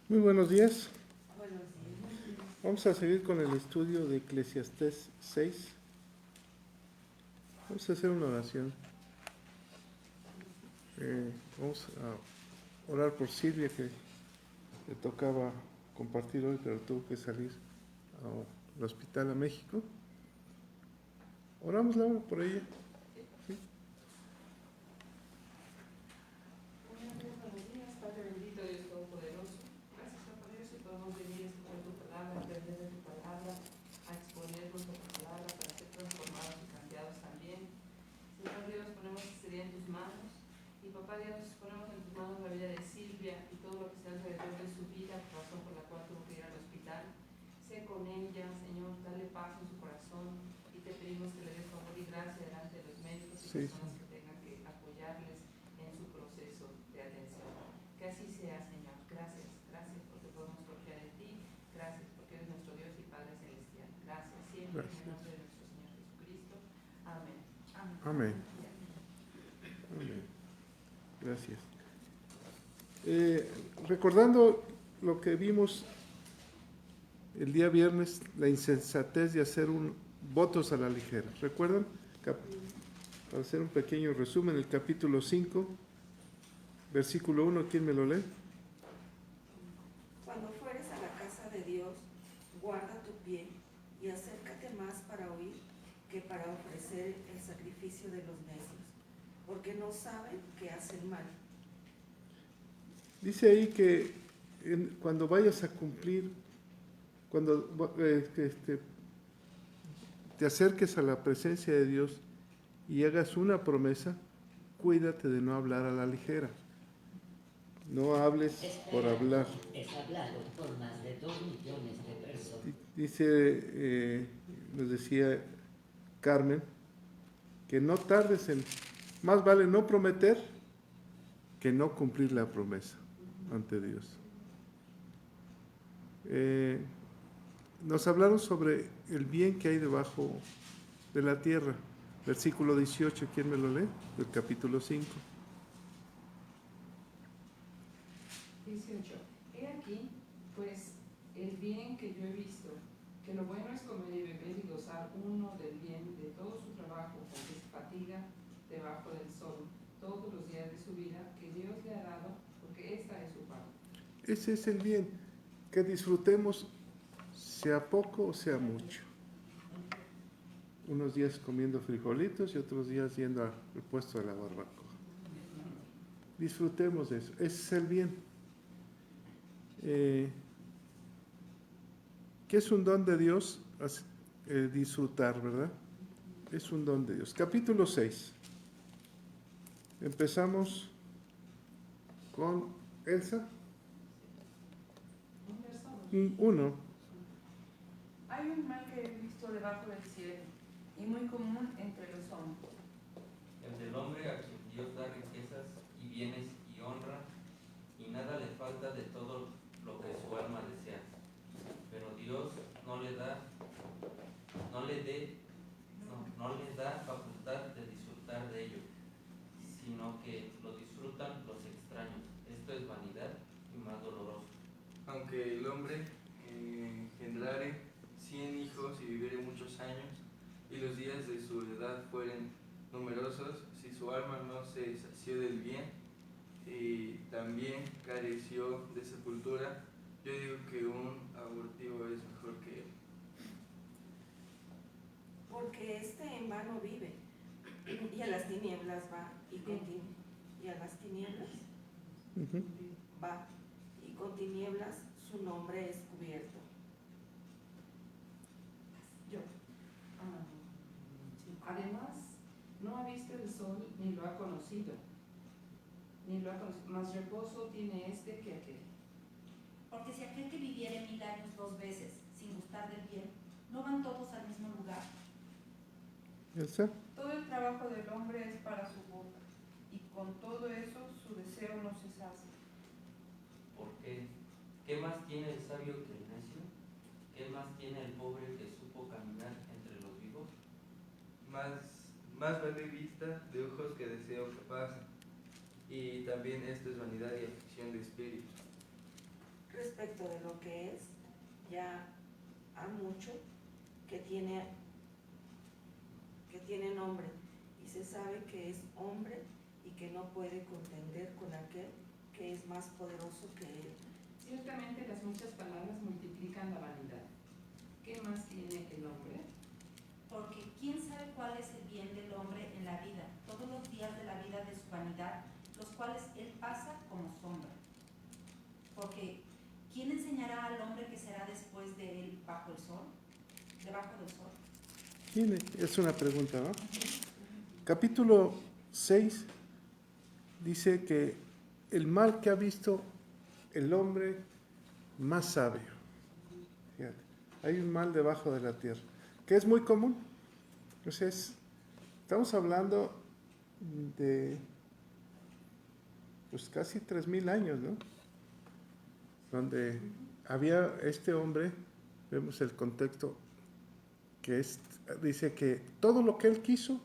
Muy buenos días. Buenos días. Vamos a seguir con el estudio de Eclesiastés 6. Vamos a hacer una oración. Vamos a orar por Silvia, que le tocaba compartir hoy, pero tuvo que salir al hospital a México. Oramos, Laura, por ella. ¿Sí? Buenos días, Padre bendito, Dios todopoderoso. Gracias, Papá Dios, que podemos venir a escuchar tu palabra, a aprender de tu palabra, a exponernos a tu palabra para ser transformados y cambiados también. Señor Dios, ponemos este día en tus manos. Y Papá Dios, ponemos en tus manos la vida de Silvia y todo lo que está alrededor de su vida, razón por la cual tuvo que ir al hospital. Sé con ella, Señor, dale paz en su corazón y te pedimos que le des favor y gracia delante de los médicos y Sí. personas que tengan que apoyarles en su proceso de atención. Que así sea, Señor. Gracias, gracias porque podemos confiar en ti. Gracias porque eres nuestro Dios y Padre Celestial. Gracias siempre en el nombre de nuestro Señor Jesucristo. Amén. Amén. Amén. Gracias. Recordando lo que vimos el día viernes, la insensatez de hacer votos a la ligera. ¿Recuerdan? Para hacer un pequeño resumen, el capítulo 5, versículo 1, ¿quién me lo lee? Cuando fueres a la casa de Dios, guarda tu pie y acércate más para oír que para ofrecer el sacrificio de los necios, porque no saben que hacen mal. Dice ahí que cuando vayas a cumplir, cuando te acerques a la presencia de Dios y hagas una promesa, cuídate de no hablar a la ligera. No hables por hablar. Es hablado por más de 2 millones de personas. Dice, nos decía Carmen, que no tardes más vale no prometer que no cumplir la promesa ante Dios. Nos hablaron sobre el bien que hay debajo de la tierra. Versículo 18, ¿quién me lo lee? Del capítulo 5. 18. He aquí, pues, el bien que yo he visto, que lo bueno es comer y beber y gozar uno del bien de todo su trabajo, porque se fatiga debajo del sol todos los días de su vida que Dios le ha dado, porque esta es su paga. Ese es el bien, que disfrutemos, sea poco o sea mucho. Unos días comiendo frijolitos y otros días yendo al puesto de la barbacoa. Disfrutemos de eso, ese es el bien. Que es un don de Dios disfrutar, ¿verdad? Es un don de Dios. Capítulo 6. Empezamos con Elsa. 1. Hay un mal que he visto debajo del cielo y muy común entre los hombres. El del hombre a quien Dios da riquezas y bienes y honra, y nada le falta de todo lo que su alma desea. Pero Dios no le da facultad de disfrutar de ello, sino que lo disfrutan los extraños. Esto es vanidad y más doloroso. Aunque el hombre engendrare 100 hijos y viviere muchos años, y los días de su edad fueren numerosos, si su alma no se sació del bien y también careció de sepultura, yo digo que un abortivo es mejor que él. Porque en vano vive, y a las tinieblas va, y a las tinieblas va, y con tinieblas su nombre es cubierto. Yo. Además, no ha visto el sol ni lo ha conocido. Más reposo tiene este que aquel. Porque si aquel que viviere 1000 años 2 veces, sin gustar del bien, ¿no van todos al mismo lugar? Elsa. Todo el trabajo del hombre es para su boca, y con todo eso su deseo no se sacia. ¿Por qué? ¿Qué más tiene el sabio que el necio? ¿Qué más tiene el pobre que supo caminar entre los vivos? Más vale vista de ojos que deseo que pase, y también esto es vanidad y aflicción de espíritu. respecto de lo que es, ya hay mucho que tiene nombre y se sabe que es hombre y que no puede contender con aquel que es más poderoso que él. Ciertamente las muchas palabras multiplican la vanidad. ¿Qué más tiene el hombre? Porque quién sabe cuál es el bien del hombre en la vida, todos los días de la vida de su vanidad, los cuales él pasa como sombra. Porque ¿quién enseñará al hombre que será después de él bajo el sol? Debajo del sol. ¿Quién es? Es una pregunta, ¿no? Capítulo 6 dice que el mal que ha visto el hombre más sabio. Fíjate, hay un mal debajo de la tierra, que es muy común. Entonces, estamos hablando de pues casi 3000 años, ¿no? Donde había este hombre, vemos el contexto, que dice que todo lo que él quiso,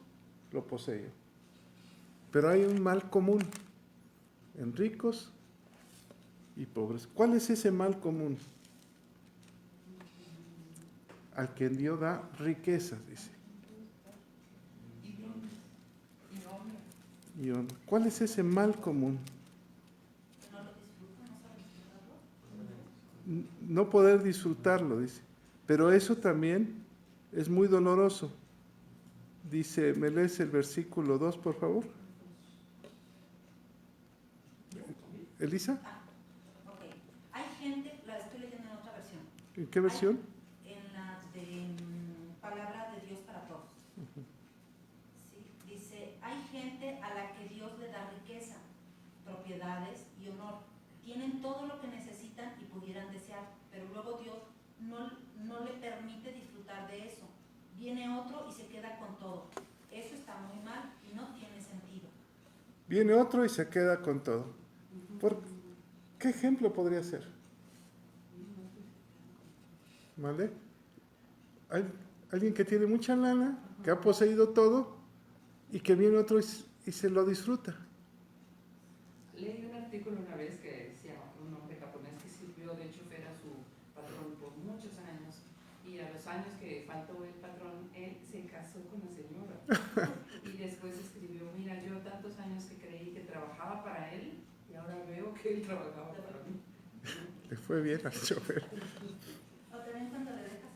lo poseía. Pero hay un mal común en ricos y pobres. ¿Cuál es ese mal común? Al que Dios da riquezas, dice. Y honra. ¿Cuál es ese mal común? Que no lo disfruta, no sabe disfrutarlo. No poder disfrutarlo, dice. Pero eso también es muy doloroso. Dice, ¿me lees el versículo 2, por favor? ¿Elisa? Ok. Hay gente, la estoy leyendo en otra versión. ¿En qué versión? En la de Palabra de Dios para Todos. Sí, dice, hay gente a la que Dios le da riqueza, propiedades y honor. Tienen todo lo que necesitan y pudieran desear, pero luego Dios no le permite disfrutar de eso. Viene otro y se queda con todo. Eso está muy mal y no tiene sentido. Viene otro y se queda con todo. ¿Qué ejemplo podría ser? ¿Vale? Hay alguien que tiene mucha lana, que ha poseído todo y que viene otro y se lo disfruta. Leí un artículo una vez que decía un hombre japonés que sirvió de chofer a su patrón por muchos años y a los años que faltó el patrón, él se casó con la señora y después escribió, mira, yo tantos años que creí que trabajaba para él y ahora veo que él trabajaba para mí. Le fue bien al chofer. O también cuando le dejas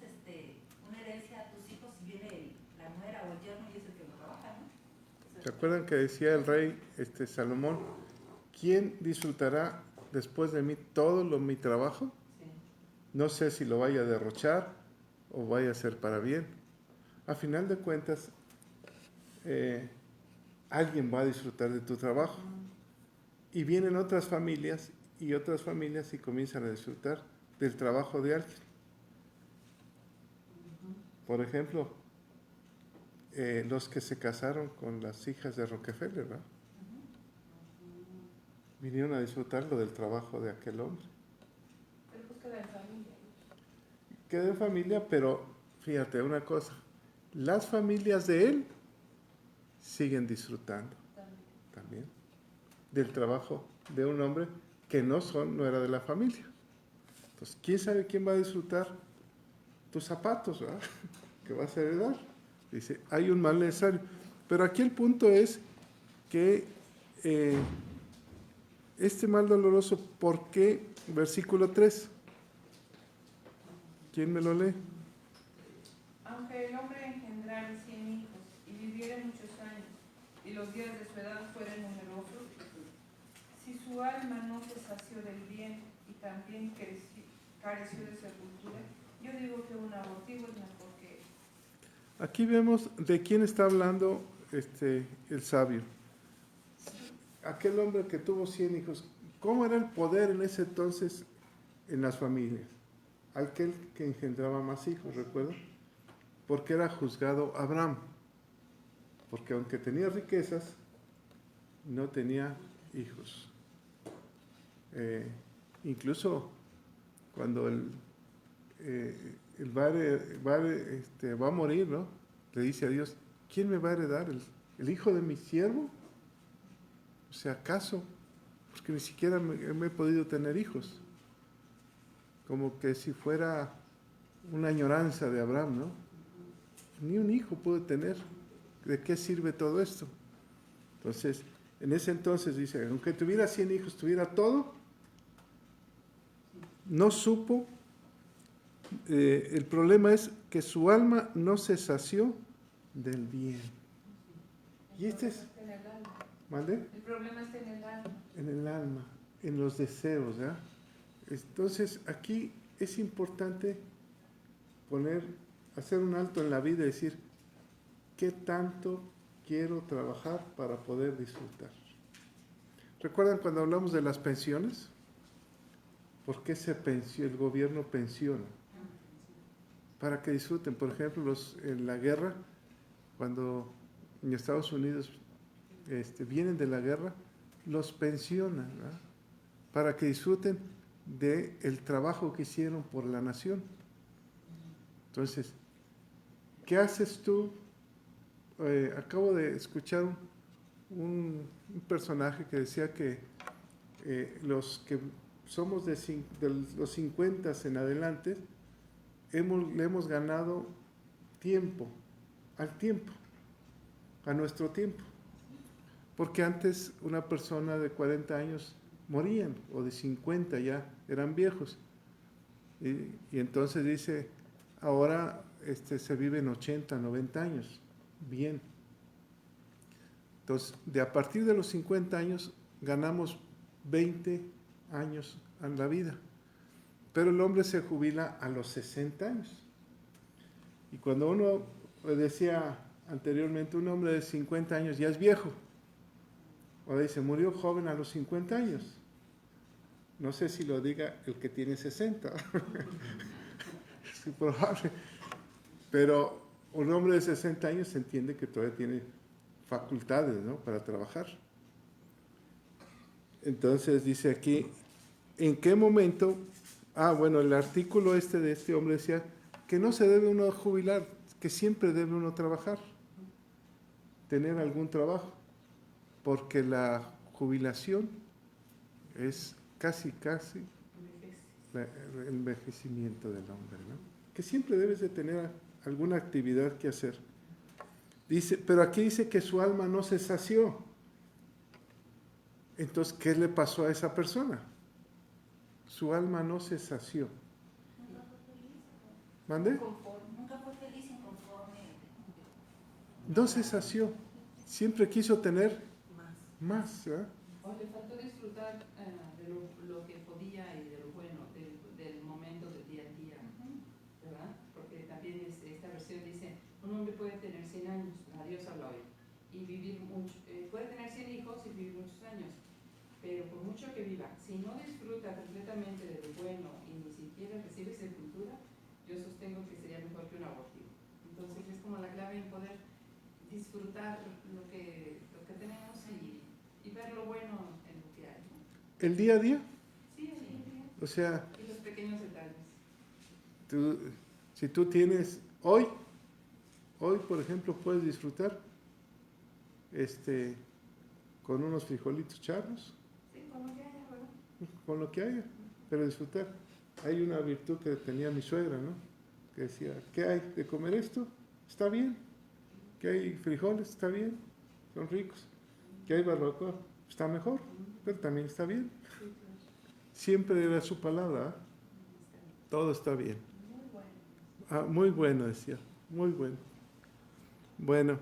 una herencia a tus hijos y viene la nuera o el yerno y es el que lo trabaja, ¿no? ¿Se acuerdan que decía el rey Salomón, ¿quién disfrutará después de mí todo mi trabajo? Sí. No sé si lo vaya a derrochar o vaya a ser para bien. A final de cuentas, alguien va a disfrutar de tu trabajo. Y vienen otras familias y comienzan a disfrutar del trabajo de alguien. Por ejemplo, los que se casaron con las hijas de Rockefeller, ¿verdad? Vinieron a disfrutarlo del trabajo de aquel hombre. Pero pues queda en familia. Quedó en familia, pero fíjate una cosa, las familias de él siguen disfrutando también del trabajo de un hombre que no era de la familia. Entonces, ¿quién sabe quién va a disfrutar tus zapatos, ¿verdad? Que vas a heredar? Dice, hay un mal necesario. Pero aquí el punto es que este mal doloroso, ¿por qué? Versículo 3. ¿Quién me lo lee? Aunque el hombre engendrare 100 hijos y viviere muchos años, y los días de su edad fueren numerosos, si su alma no se sació del bien y también careció de sepultura, yo digo que un abortivo es mejor que él. Aquí vemos de quién está hablando el sabio. Aquel hombre que tuvo 100 hijos. ¿Cómo era el poder en ese entonces en las familias? Aquel que engendraba más hijos, ¿recuerdan? Porque era juzgado Abraham. Porque aunque tenía riquezas, no tenía hijos. Incluso cuando el padre va a morir, ¿no? Le dice a Dios, ¿quién me va a heredar? ¿El hijo de mi siervo? O sea, ¿acaso? Porque ni siquiera me he podido tener hijos. como que si fuera una añoranza de Abraham, ¿no? Ni un hijo pude tener. ¿De qué sirve todo esto? Entonces, en ese entonces dice, aunque tuviera 100 hijos, tuviera todo, no supo. El problema es que su alma no se sació del bien. Y este es... En el alma. ¿Mande? El problema está en el alma. En el alma, en los deseos, ¿ya? Entonces, aquí es importante hacer un alto en la vida y decir, ¿qué tanto quiero trabajar para poder disfrutar? ¿Recuerdan cuando hablamos de las pensiones? ¿Por qué el gobierno pensiona? Para que disfruten. Por ejemplo, en la guerra, cuando en Estados Unidos vienen de la guerra, los pensionan, ¿verdad? Para que disfruten del trabajo que hicieron por la nación. Entonces, ¿qué haces tú? Acabo de escuchar un personaje que decía que los que somos de los 50 en adelante, le hemos ganado tiempo, a nuestro tiempo. Porque antes una persona de 40 años morían, o de 50 ya, eran viejos. Y entonces dice, ahora se viven 80, 90 años, bien. Entonces, a partir de los 50 años, ganamos 20 años en la vida. Pero el hombre se jubila a los 60 años. Y cuando uno decía anteriormente, un hombre de 50 años ya es viejo. Ahora dice, murió joven a los 50 años. No sé si lo diga el que tiene 60. Es probable. Pero un hombre de 60 años se entiende que todavía tiene facultades, ¿no?, para trabajar. Entonces dice aquí, ¿en qué momento? Bueno, el artículo de este hombre decía que no se debe uno jubilar, que siempre debe uno trabajar, tener algún trabajo, porque la jubilación es casi el envejecimiento del hombre, ¿no? Que siempre debes de tener alguna actividad que hacer. Dice, pero aquí dice que su alma no se sació. Entonces, ¿qué le pasó a esa persona? Su alma no se sació. ¿Mande? Nunca fue feliz, inconforme. No se sació. Siempre quiso tener más, ¿verdad? O le faltó disfrutar de lo que podía y de lo bueno, del momento del día a día, ¿verdad? Porque también esta versión dice, un hombre puede tener 100 años, Dios habla hoy, y vivir mucho, puede tener 100 hijos y vivir muchos años, pero por mucho que viva, si no disfruta completamente de lo bueno y ni siquiera recibe sepultura, yo sostengo que sería mejor que un abortivo. Entonces es como la clave en poder disfrutar lo que tenemos y ver lo bueno en lo que hay, ¿no? El día a día. Sí, el día. O sea, Y los pequeños detalles. si tú tienes hoy, por ejemplo, puedes disfrutar con unos frijolitos charros, Sí, con lo que haya, ¿verdad? con lo que haya, pero disfrutar. Hay una virtud que tenía mi suegra, ¿no? Que decía, ¿qué hay de comer esto? Está bien. ¿Qué hay frijoles? Está bien. Son ricos. ¿Qué hay barbacoa? Está mejor, pero también está bien. Siempre era su palabra, ¿eh? Todo está bien. Muy bueno, decía. Muy bueno. Bueno,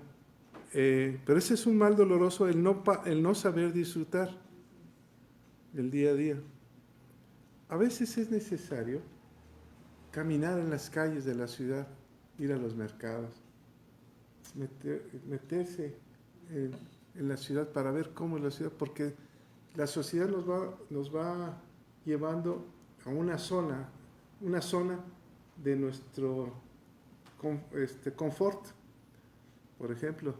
pero ese es un mal doloroso, el no saber disfrutar del día a día. A veces es necesario caminar en las calles de la ciudad, ir a los mercados, meterse en la ciudad para ver cómo es la ciudad, porque la sociedad nos va llevando a una zona de nuestro confort. Por ejemplo,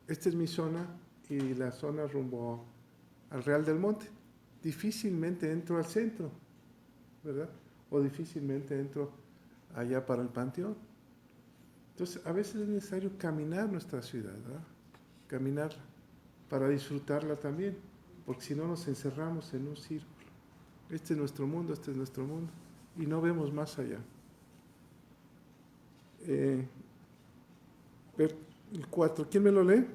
esta es mi zona y la zona rumbo al Real del Monte. Difícilmente entro al centro, ¿verdad? O difícilmente entro allá para el Panteón. Entonces, a veces es necesario caminar nuestra ciudad, ¿verdad? Caminarla para disfrutarla también, porque si no nos encerramos en un círculo. Este es nuestro mundo, este es nuestro mundo. Y no vemos más allá. El 4, ¿quién me lo lee?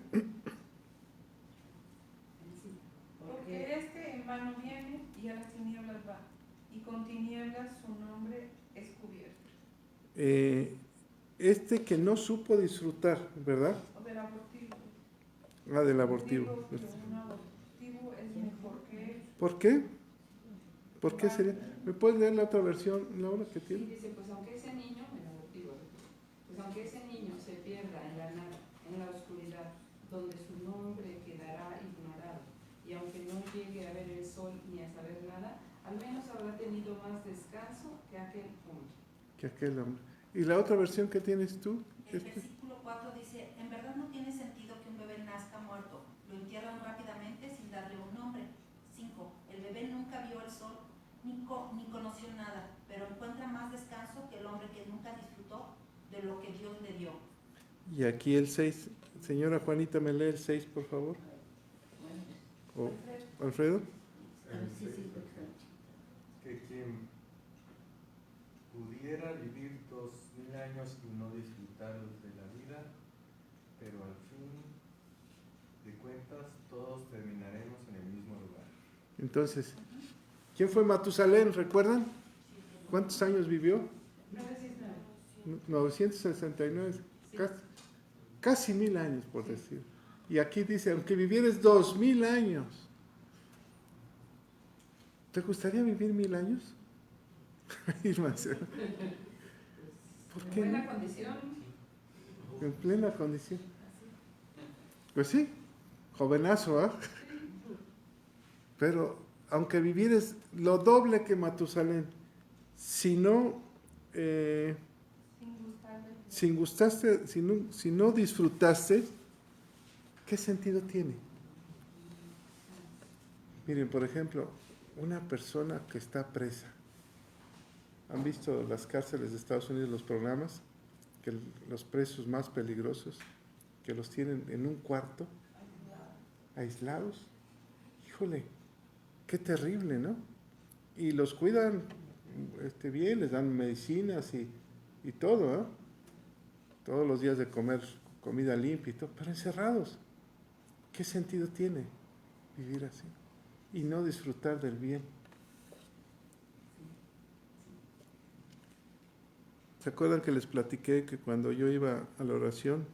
Porque este en vano viene y a las tinieblas va, y con tinieblas su nombre es cubierto. Este que no supo disfrutar, ¿verdad? O del abortivo. Ah, del abortivo. Digo que un abortivo es mejor que él. ¿Por qué? ¿Por qué sería? ¿Me puedes leer la otra versión, Laura, que Sí, tiene? dice, pues aunque ese niño, el abortivo, pues aunque ese niño se pierda en la nada, en la oscuridad, donde su nombre quedará ignorado, y aunque no llegue a ver el sol ni a saber nada, al menos habrá tenido más descanso que aquel hombre. Que aquel hombre. ¿Y la otra versión que tienes tú? El versículo 4 dice, en verdad no tiene sentido que un bebé nazca muerto, lo entierran rápidamente sin darle un nombre. 5. El bebé nunca vio el sol ni conoció nada, pero encuentra más descanso que el hombre que nunca disfrutó de lo que Dios le dio. Y aquí el 6. Señora Juanita, ¿me lee el 6, por favor? ¿O Alfredo? Que quien pudiera vivir 2000 años y no disfrutar de la vida, pero al fin de cuentas todos terminaremos en el mismo lugar. Entonces, ¿quién fue Matusalén? ¿Recuerdan? ¿Cuántos años vivió? 969. Casi 1000 años, por decir. Y aquí dice, aunque vivieres 2000 años. ¿Te gustaría vivir 1000 años? Irma, ¿por qué En buena no? condición. En plena condición. Pues sí, jovenazo, ¿ah? Pero aunque vivieres lo doble que Matusalén, si no si no disfrutaste, ¿qué sentido tiene? Miren, por ejemplo, una persona que está presa. ¿Han visto las cárceles de Estados Unidos, los programas? Que los presos más peligrosos, que los tienen en un cuarto, aislados. Híjole, qué terrible, ¿no? Y los cuidan bien, les dan medicinas y todo, ¿eh? Todos los días de comer comida limpia y todo, pero encerrados. ¿Qué sentido tiene vivir así? Y no disfrutar del bien. ¿Se acuerdan que les platiqué que cuando yo iba a la oración,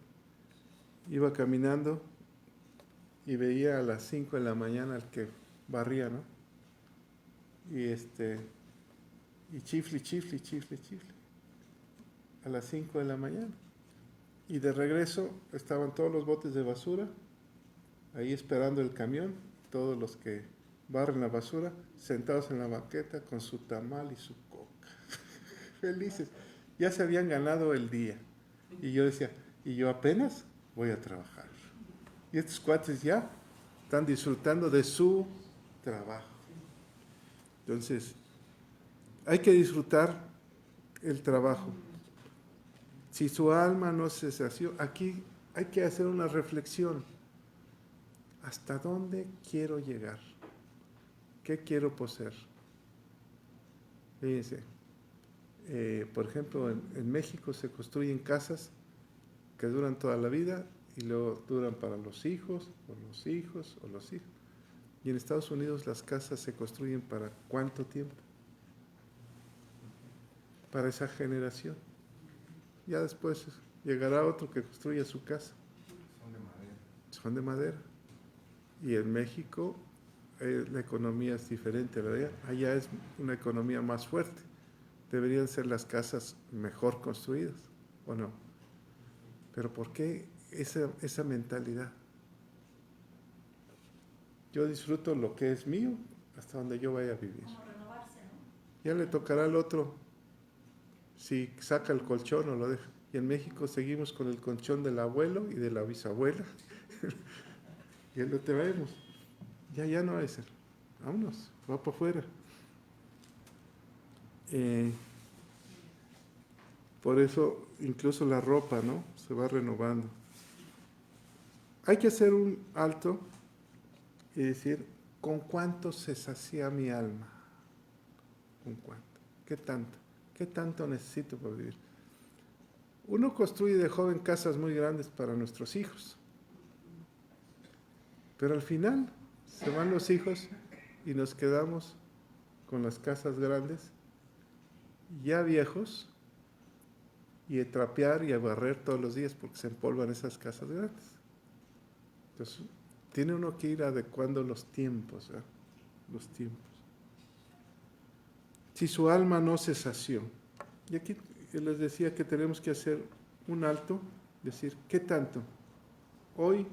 iba caminando y veía a las 5 de la mañana al que barría, ¿no? Y chifle, a las 5 de la mañana. Y de regreso estaban todos los botes de basura, ahí esperando el camión, todos los que barren la basura, sentados en la banqueta con su tamal y su coca, felices. Ya se habían ganado el día. Y yo decía, y yo apenas voy a trabajar. Y estos cuates ya están disfrutando de su trabajo. Entonces, hay que disfrutar el trabajo. Si su alma no se sació, aquí hay que hacer una reflexión. ¿Hasta dónde quiero llegar? ¿Qué quiero poseer? Fíjense, por ejemplo, en México se construyen casas que duran toda la vida y luego duran para los hijos, o los hijos, o los hijos. Y en Estados Unidos las casas se construyen ¿para cuánto tiempo? Para esa generación. Ya después llegará otro que construya su casa. Son de madera. Son de madera. Y en México la economía es diferente, ¿verdad? Allá es una economía más fuerte. Deberían ser las casas mejor construidas, ¿o no? Pero ¿por qué esa mentalidad? Yo disfruto lo que es mío hasta donde yo vaya a vivir. Como renovarse, ¿no? Ya le tocará al otro si saca el colchón o lo deja. Y en México seguimos con el colchón del abuelo y de la bisabuela. Y lo traemos. Ya no es el. Vámonos, va para afuera. Por eso incluso la ropa, ¿no? Se va renovando. Hay que hacer un alto y decir, ¿con cuánto se sacía mi alma? un cuánto. ¿Qué tanto? ¿Qué tanto necesito para vivir? Uno construye de joven casas muy grandes para nuestros hijos, pero al final se van los hijos y nos quedamos con las casas grandes, ya viejos, y a trapear y a barrer todos los días porque se empolvan esas casas grandes. Entonces, tiene uno que ir adecuando los tiempos, ¿eh? Los tiempos. Si su alma no se sació, y aquí les decía que tenemos que hacer un alto, decir, ¿qué tanto? Hoy,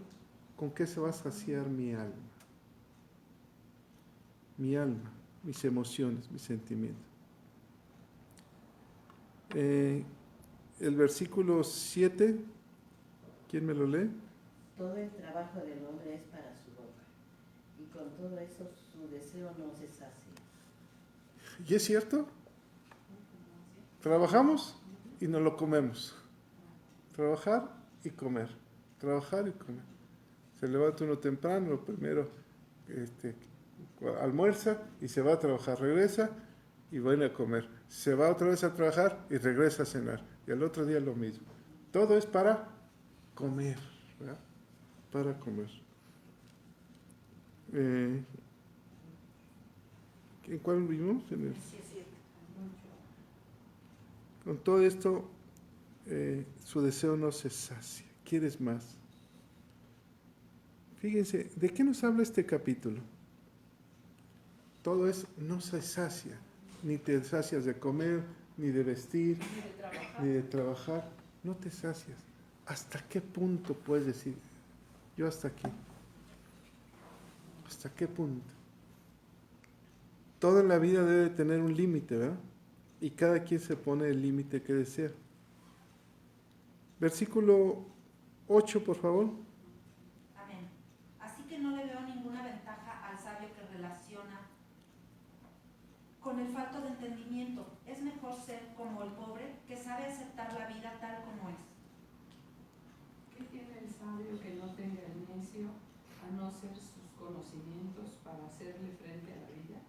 ¿con qué se va a saciar mi alma? Mi alma, mis emociones, mis sentimientos. El versículo 7, ¿quién me lo lee? Todo el trabajo del hombre es para su boca, y con todo eso su deseo no se sacia. ¿Y es cierto? Trabajamos y nos lo comemos. Trabajar y comer. Trabajar y comer. Se levanta uno temprano, lo primero almuerza y se va a trabajar. Regresa y viene a comer. Se va otra vez a trabajar y regresa a cenar. Y al otro día lo mismo. Todo es para comer, ¿verdad? Para comer. ¿En cuál vivimos? En el... 17. Con todo esto, su deseo no se sacia. ¿Quieres más? Fíjense, ¿de qué nos habla este capítulo? Todo es no se sacia. Ni te sacias de comer, ni de vestir, ni de trabajar. No te sacias. ¿Hasta qué punto puedes decir, yo hasta aquí? ¿Hasta qué punto? Todo en la vida debe tener un límite, ¿verdad? Y cada quien se pone el límite que desea. Versículo 8, por favor. Amén. Así que no le veo ninguna ventaja al sabio que relaciona con el falto de entendimiento. Es mejor ser como el pobre que sabe aceptar la vida tal como es. ¿Qué tiene el sabio que no tenga el necio, a no ser sus conocimientos para hacerle frente a la vida?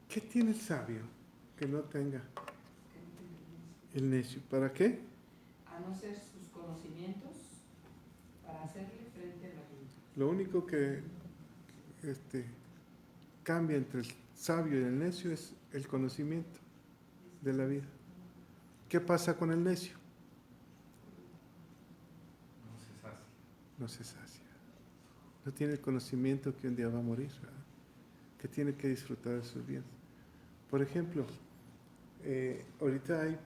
¿Qué tiene el sabio que no tenga el necio? ¿Para qué? A no ser sus conocimientos para hacerle frente a la vida. Lo único que cambia entre el sabio y el necio es el conocimiento de la vida. ¿Qué pasa con el necio? No se sacia. No se sacia. No tiene el conocimiento que un día va a morir, ¿verdad? Que tiene que disfrutar de sus bienes. Por ejemplo, ahorita hay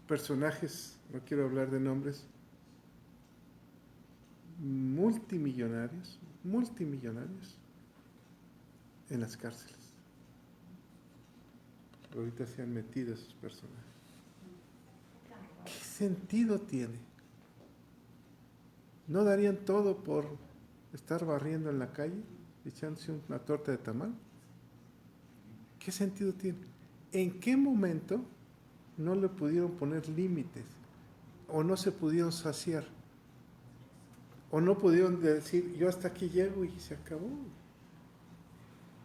personajes, no quiero hablar de nombres, multimillonarios en las cárceles. Ahorita se han metido esos personajes. ¿Qué sentido tiene? ¿No darían todo por estar barriendo en la calle, echándose una torta de tamal? ¿Qué sentido tiene? ¿En qué momento no le pudieron poner límites? ¿O no se pudieron saciar? ¿O no pudieron decir, yo hasta aquí llego y se acabó?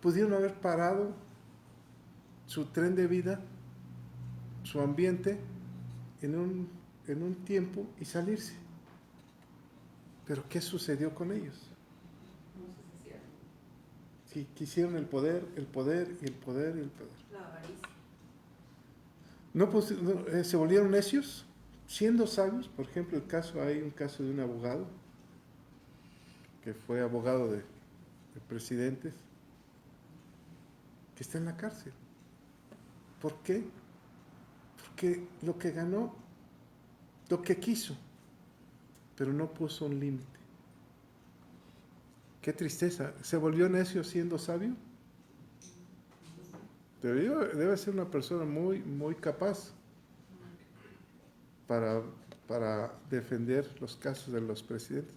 Pudieron haber parado su tren de vida, su ambiente, en un tiempo y salirse. ¿Pero qué sucedió con ellos? No se saciaron. Sí, quisieron el poder y el poder y el poder y el poder. La avaricia. Se volvieron necios, siendo sabios. Por ejemplo, hay un caso de un abogado que fue abogado de presidentes que está en la cárcel. ¿Por qué? Porque lo que ganó, lo que quiso, pero no puso un límite. Qué tristeza. ¿Se volvió necio siendo sabio? Debe ser una persona muy, muy capaz para defender los casos de los presidentes,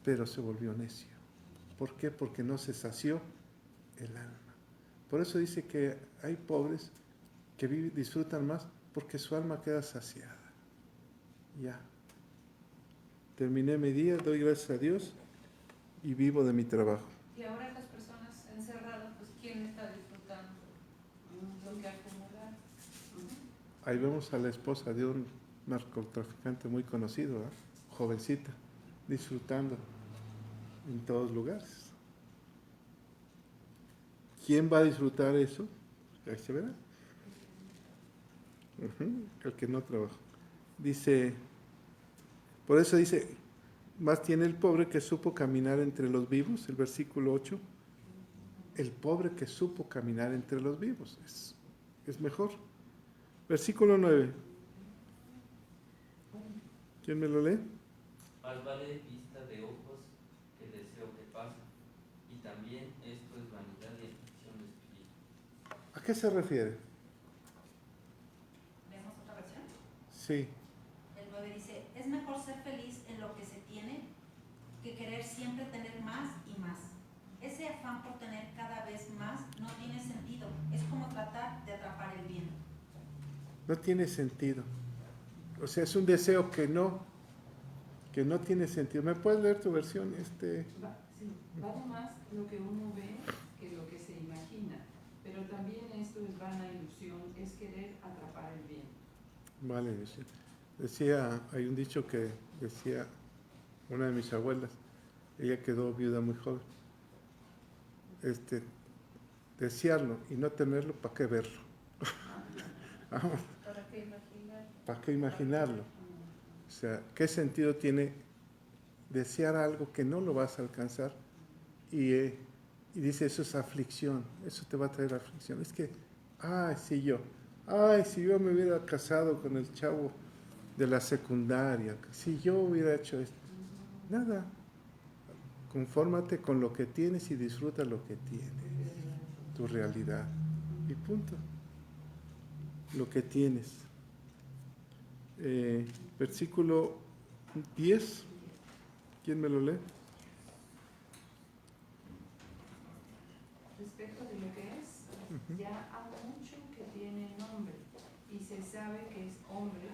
pero se volvió necio. ¿Por qué? Porque no se sació el alma. Por eso dice que hay pobres que disfrutan más porque su alma queda saciada. Ya. Terminé mi día, doy gracias a Dios y vivo de mi trabajo. Y ahora estas personas encerradas, pues ¿quién está disfrutando? lo que acumular. Ahí vemos a la esposa de un narcotraficante muy conocido, ¿eh? Jovencita, disfrutando en todos lugares. ¿Quién va a disfrutar eso? Ahí se verá. El que no trabaja. Dice, por eso dice, más tiene el pobre que supo caminar entre los vivos, el versículo 8. El pobre que supo caminar entre los vivos es mejor. Versículo 9. ¿Quién me lo lee? Más vale vista de ojos que deseo que pasa, y también esto es vanidad y aflicción de espíritu. ¿A qué se refiere? ¿Leemos otra versión? Sí. El 9 dice, es mejor ser feliz en lo que se tiene que querer siempre tener más y más. Ese afán por tener cada vez más no tiene sentido. Es como tratar de atrapar el viento. No tiene sentido. O sea, es un deseo que no tiene sentido. ¿Me puedes leer tu versión? Sí, vale más lo que uno ve que lo que se imagina, pero también esto es vana ilusión, es querer atrapar el bien. Vale, decía, hay un dicho que decía una de mis abuelas, ella quedó viuda muy joven. Desearlo y no tenerlo, ¿para qué verlo? Vamos. ¿Para qué imaginar? ¿Para qué imaginarlo? O sea, ¿qué sentido tiene desear algo que no lo vas a alcanzar? Y dice, eso es aflicción, eso te va a traer aflicción. Es que, si yo me hubiera casado con el chavo de la secundaria, si yo hubiera hecho esto. Nada. Confórmate con lo que tienes y disfruta lo que tienes. Tu realidad. Y punto. Lo que tienes. Versículo 10. ¿Quién me lo lee? Respecto de lo que es, ya hay mucho que tiene nombre y se sabe que es hombre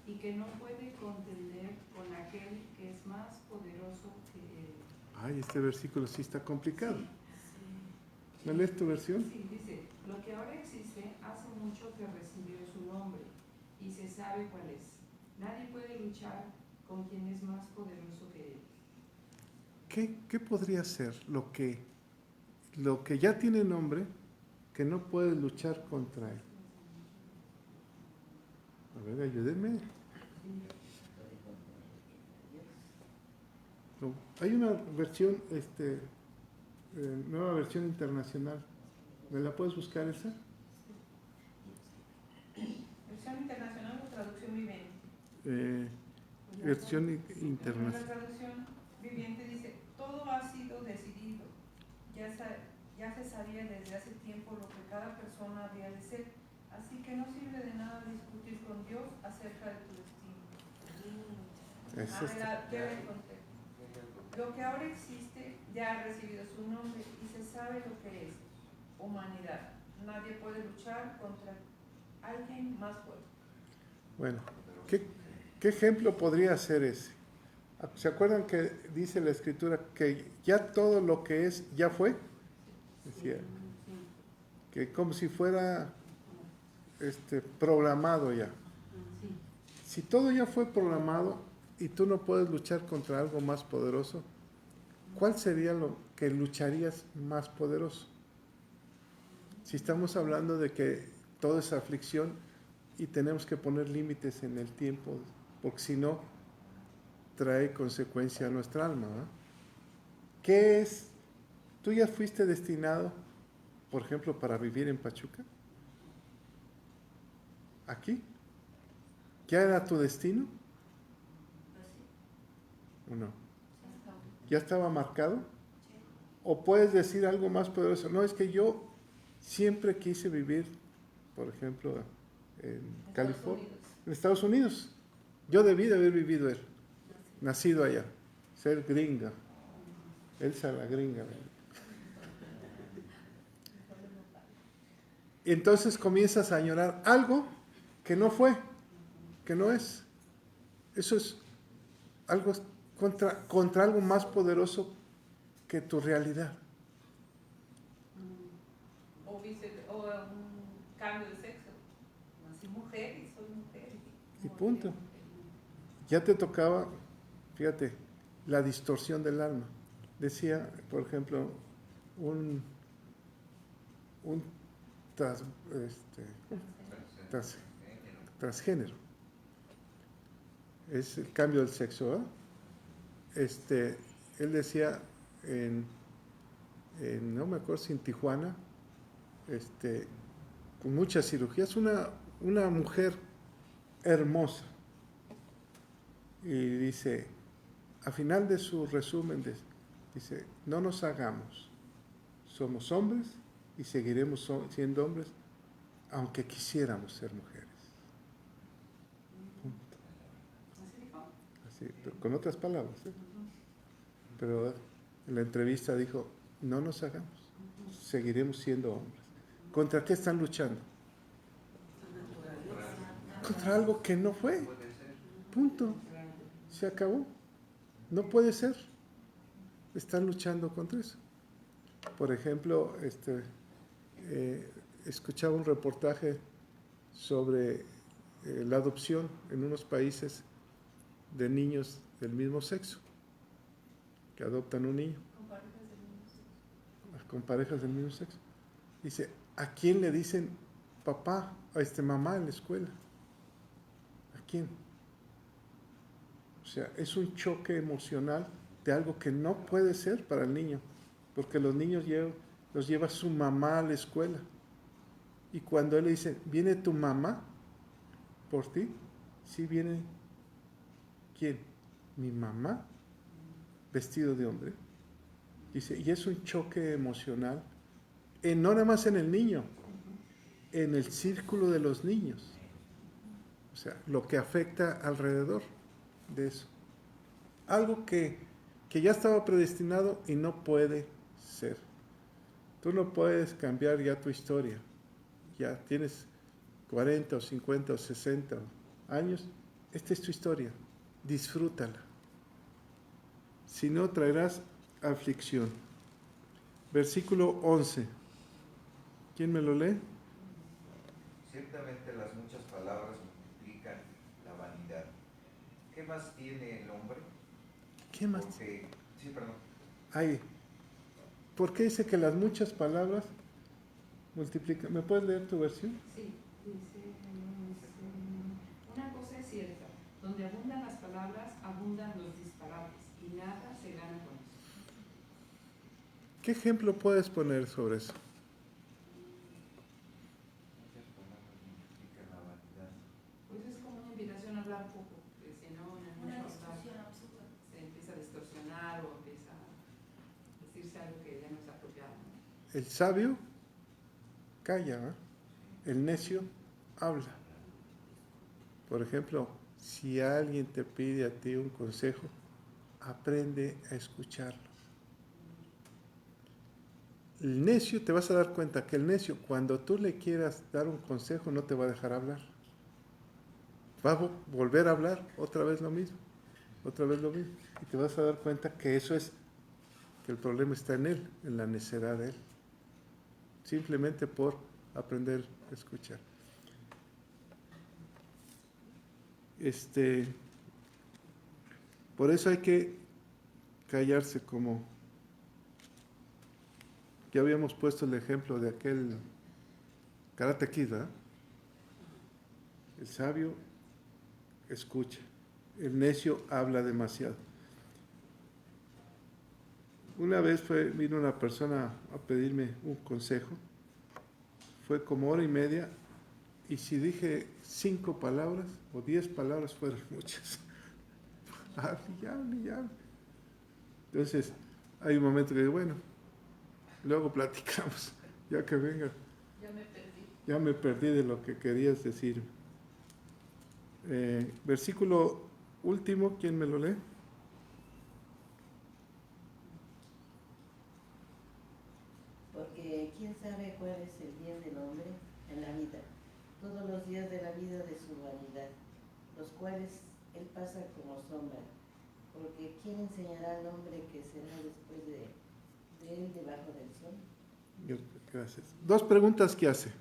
y que no puede contender con aquel que es más poderoso que él. Ay, este versículo sí está complicado. Sí. ¿Me lees tu versión? Sí, dice, lo que ahora existe hace mucho que recibió su nombre y se sabe cuál es. Nadie puede luchar con quien es más poderoso que él. ¿Qué podría ser lo que ya tiene nombre que no puedes luchar contra él? A ver, ayúdenme. No, hay una versión, nueva versión internacional. ¿Me la puedes buscar esa? Versión internacional o traducción viviente. Versión La internacional. traducción viviente dice, todo ha sido decidido. Ya se sabía desde hace tiempo lo que cada persona había de ser. Así que no sirve de nada discutir con Dios acerca de tu destino. Eso está. Ya la encontré. Lo que ahora existe ya ha recibido su nombre y se sabe lo que es. Humanidad. Nadie puede luchar contra alguien más fuerte. Bueno, ¿qué ejemplo podría ser ese? ¿Se acuerdan que dice la Escritura que ya todo lo que es ya fue? Decía que como si fuera programado ya. Si todo ya fue programado y tú no puedes luchar contra algo más poderoso, ¿cuál sería lo que lucharías más poderoso? Si estamos hablando de que todo es aflicción y tenemos que poner límites en el tiempo, porque si no, trae consecuencia a nuestra alma, ¿no? ¿Qué es? ¿Tú ya fuiste destinado, por ejemplo, para vivir en Pachuca? ¿Aquí? ¿Ya era tu destino? ¿O no? ¿Ya estaba marcado? ¿O puedes decir algo más poderoso? No, es que yo siempre quise vivir, por ejemplo, en California, en Estados Unidos. Yo debí de haber vivido él, nacido allá, ser gringa. Elsa la gringa. Entonces comienzas a añorar algo que no fue, que no es. Eso es algo contra algo más poderoso que tu realidad. cambio de sexo. Nací mujer y soy mujer. Y punto. Ya te tocaba, fíjate, la distorsión del alma. Decía, por ejemplo, un transgénero. Es el cambio del sexo, ¿verdad? Él decía no me acuerdo si en Tijuana, con muchas cirugías, una mujer hermosa. Y dice, a final de su resumen, dice, no nos hagamos, somos hombres y seguiremos siendo hombres, aunque quisiéramos ser mujeres. Punto. Así, pero con otras palabras, ¿eh? Pero en la entrevista dijo, no nos hagamos, seguiremos siendo hombres. ¿Contra qué están luchando? Contra algo que no fue. Punto. Se acabó. No puede ser. Están luchando contra eso. Por ejemplo, escuchaba un reportaje sobre la adopción en unos países de niños del mismo sexo, que adoptan un niño con parejas del mismo sexo. Dice, ¿a quién le dicen papá, mamá en la escuela? ¿A quién? O sea, es un choque emocional de algo que no puede ser para el niño, porque los niños los lleva su mamá a la escuela. Y cuando él le dice, ¿viene tu mamá por ti? Sí, viene. ¿Quién? Mi mamá, vestido de hombre. Dice, y es un choque emocional, no nada más en el niño, en el círculo de los niños. O sea, lo que afecta alrededor de eso. Algo que ya estaba predestinado y no puede ser. Tú no puedes cambiar ya tu historia. Ya tienes 40 o 50 o 60 años. Esta es tu historia. Disfrútala. Si no, traerás aflicción. Versículo 11. ¿Quién me lo lee? Ciertamente las muchas palabras multiplican la vanidad. ¿Qué más tiene el hombre? ¿Qué más? Sí, perdón. Ahí. ¿Por qué dice que las muchas palabras multiplican? ¿Me puedes leer tu versión? Sí, dice, una cosa es cierta, donde abundan las palabras, abundan los disparates, y nada se gana con eso. ¿Qué ejemplo puedes poner sobre eso? Muchas palabras multiplican la vanidad. Pues es como una invitación a hablar poco, que si no, en Una mucho hablar discusión absurda. se empieza a distorsionar o empieza a decirse algo que ya no es apropiado, ¿no? El sabio calla, ¿eh? El necio habla. Por ejemplo, si alguien te pide a ti un consejo, aprende a escucharlo. El necio, te vas a dar cuenta que el necio, cuando tú le quieras dar un consejo, no te va a dejar hablar. Va a volver a hablar, otra vez lo mismo, otra vez lo mismo. Y te vas a dar cuenta que que el problema está en él, en la necedad de él. Simplemente por aprender a escuchar. Por eso hay que callarse, como ya habíamos puesto el ejemplo de aquel Karate Kid, ¿verdad? El sabio escucha, el necio habla demasiado. Una vez vino una persona a pedirme un consejo, fue como 1:30, y si dije 5 palabras o 10 palabras fueron muchas. Hable. Entonces, hay un momento que digo, bueno, luego platicamos, ya que venga. Ya me perdí de lo que querías decir. Versículo último, ¿quién me lo lee? Porque quién sabe cuál es el bien del hombre en la vida, todos los días de la vida de su vanidad, los cuales él pasa como sombra, porque quién enseñará al hombre que será después de él debajo del sol. Gracias. 2 preguntas que hace.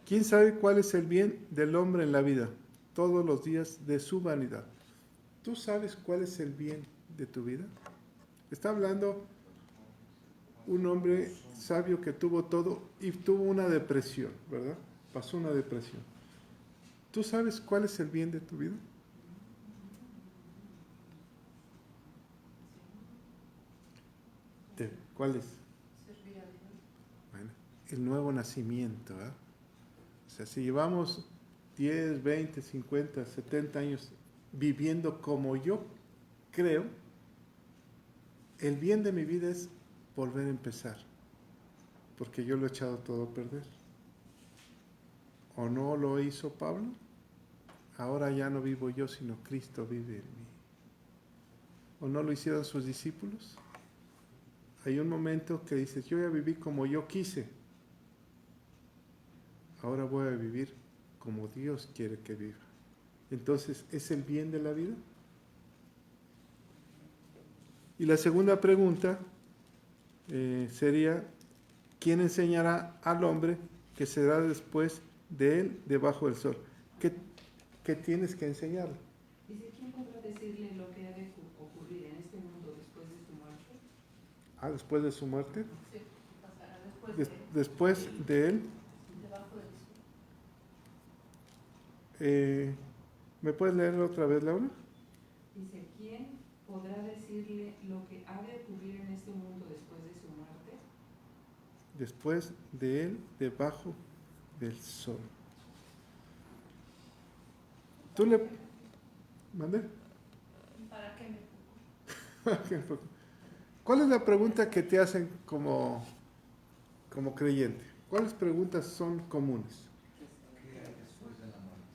¿Quién sabe cuál es el bien del hombre en la vida? Todos los días de su vanidad. ¿Tú sabes cuál es el bien de tu vida? Está hablando un hombre sabio que tuvo todo y tuvo una depresión, ¿verdad? Pasó una depresión. ¿Tú sabes cuál es el bien de tu vida? ¿Cuál es? Servir a Dios. Bueno, el nuevo nacimiento, ¿verdad? O sea, si llevamos 10, 20, 50, 70 años viviendo como yo creo, el bien de mi vida es volver a empezar, porque yo lo he echado todo a perder. ¿O no lo hizo Pablo? Ahora ya no vivo yo, sino Cristo vive en mí. ¿O no lo hicieron sus discípulos? Hay un momento que dices, yo ya viví como yo quise, ahora voy a vivir como Dios quiere que viva. Entonces, ¿es el bien de la vida? Y la segunda pregunta sería, ¿quién enseñará al hombre que será después de él debajo del sol? ¿Qué tienes que enseñarle? Dice, ¿quién podrá decirle lo que ha de ocurrir en este mundo después de su muerte? Ah, después de su muerte. Sí, pasará después de él, Después de él. debajo del sol. ¿Me puedes leerlo otra vez, Laura? Dice, ¿quién podrá decirle lo que ha de ocurrir en este mundo después de su muerte? Después de él debajo del sol. ¿Tú le... ¿Mande? ¿Para qué me ¿Cuál es la pregunta que te hacen como creyente? ¿Cuáles preguntas son comunes? ¿Qué hay después de la muerte?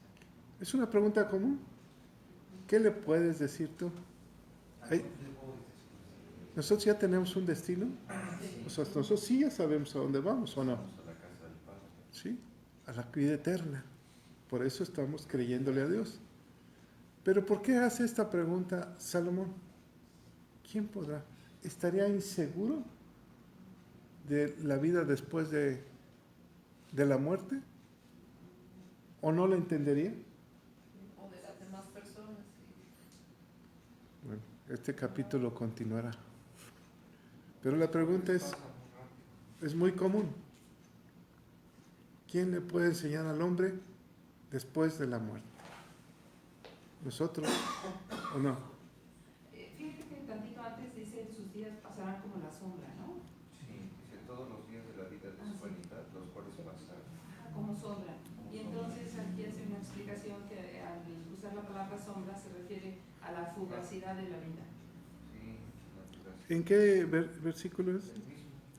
¿Es una pregunta común? ¿Qué le puedes decir tú? ¿A Ay, dónde voy después? ¿nosotros ya tenemos un destino? O sea, nosotros sí ya sabemos a dónde vamos, ¿o no? Vamos a la casa del Padre. Sí, a la vida eterna. Por eso estamos creyéndole a Dios. Pero ¿por qué hace esta pregunta Salomón? ¿Quién podrá? ¿Estaría inseguro de la vida después de la muerte? ¿O no la entendería? o de las demás personas? Bueno, este capítulo continuará. Pero la pregunta es muy común. ¿Quién le puede enseñar al hombre después de la muerte? ¿Nosotros o no? Fíjate que tantito antes dice, sus días pasarán como la sombra, ¿no? Sí, dice todos los días de la vida de su vanidad, los cuales pasan. Como sombra. Y entonces aquí hace una explicación que al usar la palabra sombra se refiere a la fugacidad de la vida. Sí, la fugacidad. ¿En qué versículo es?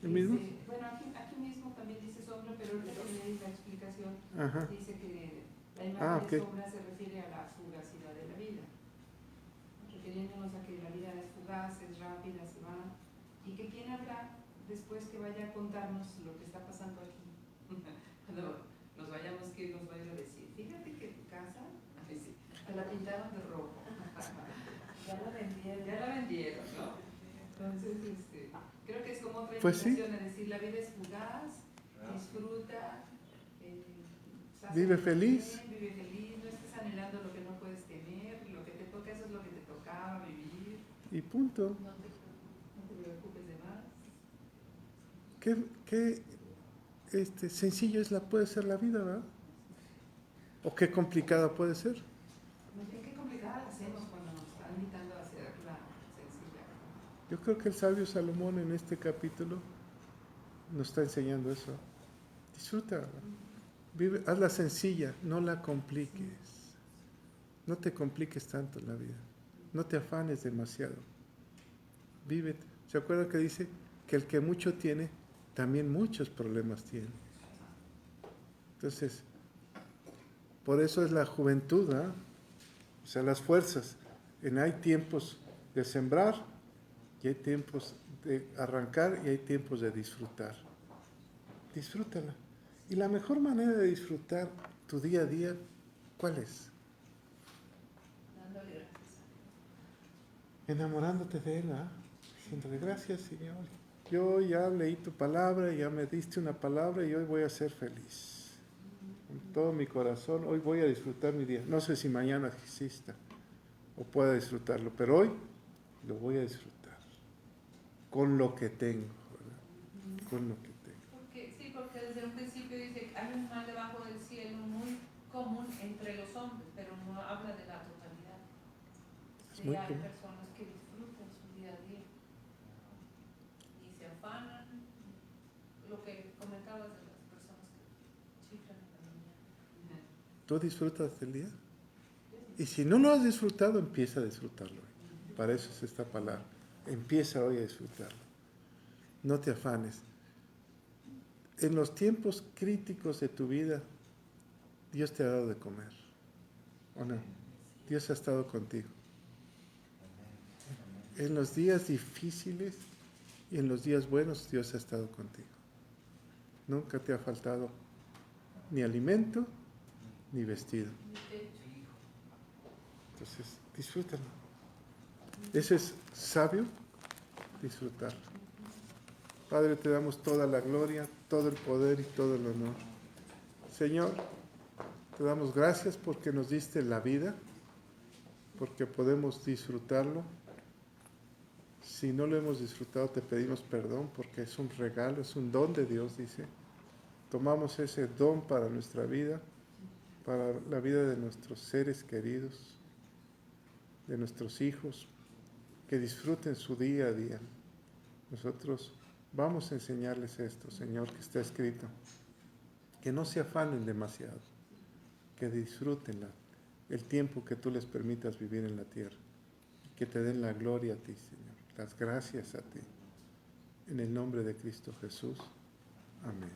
¿El mismo? Dice, bueno, aquí mismo también dice sombra, pero ahorita que leí la explicación Ajá. dice que la imagen ok. de sombra se refiere a la fugacidad de la vida, refiriéndonos a que la vida es fugaz, es rápida, se va, y que quién habrá después que vaya a contarnos lo que está pasando aquí. Cuando nos vayamos, que nos vaya a decir, fíjate que tu casa, te la pintaron de rojo. Ya la vendieron, ¿no? Entonces, creo que es como otra Pues sí. invitación a decir, la vida es fugaz, disfruta, Vive feliz. vive feliz, no estés anhelando lo que no puedes tener, lo que te toca, eso es lo que te tocaba vivir, Y punto. no te preocupes de más. Qué sencillo puede ser la vida, ¿verdad? O qué complicada puede ser. Qué complicada la hacemos cuando nos están invitando a hacerla sencilla. Yo creo que el sabio Salomón en este capítulo nos está enseñando eso. Disfruta, vive, hazla sencilla, no la compliques. No te compliques tanto la vida. No te afanes demasiado. Vive. ¿Se acuerdan que dice que el que mucho tiene, también muchos problemas tiene? Entonces, por eso es la juventud, ¿eh? O sea, las fuerzas. Hay tiempos de sembrar y hay tiempos de arrancar y hay tiempos de disfrutar. Disfrútala. Y la mejor manera de disfrutar tu día a día, ¿cuál es? Dándole gracias. Enamorándote de Él, ¿ah? Diciéndole, gracias, Señor. Yo ya leí tu palabra, ya me diste una palabra y hoy voy a ser feliz. con todo mi corazón, hoy voy a disfrutar mi día. No sé si mañana exista o pueda disfrutarlo, pero hoy lo voy a disfrutar con lo que tengo, ¿verdad? Con lo que tengo. Porque desde un principio dice que hay un mal debajo del cielo muy común entre los hombres, pero no habla de la totalidad. Es Sí, muy hay común. personas que disfrutan su día a día y se afanan, lo que comentabas de las personas que chiflan en la mañana. ¿Tú disfrutas del día? Y si no lo has disfrutado, empieza a disfrutarlo hoy. Para eso es esta palabra. Empieza hoy a disfrutarlo. No te afanes. En los tiempos críticos de tu vida, Dios te ha dado de comer. ¿O no? Dios ha estado contigo. En los días difíciles y en los días buenos, Dios ha estado contigo. Nunca te ha faltado ni alimento ni vestido. Entonces, disfrútalo. Eso es sabio, disfrutarlo. Padre, te damos toda la gloria, todo el poder y todo el honor. Señor, te damos gracias porque nos diste la vida, porque podemos disfrutarlo. Si no lo hemos disfrutado, te pedimos perdón porque es un regalo, es un don de Dios, dice. Tomamos ese don para nuestra vida, para la vida de nuestros seres queridos, de nuestros hijos, que disfruten su día a día. Nosotros vamos a enseñarles esto, Señor, que está escrito. Que no se afanen demasiado, que disfruten el tiempo que tú les permitas vivir en la tierra. Que te den la gloria a ti, Señor. Las gracias a ti. En el nombre de Cristo Jesús. Amén.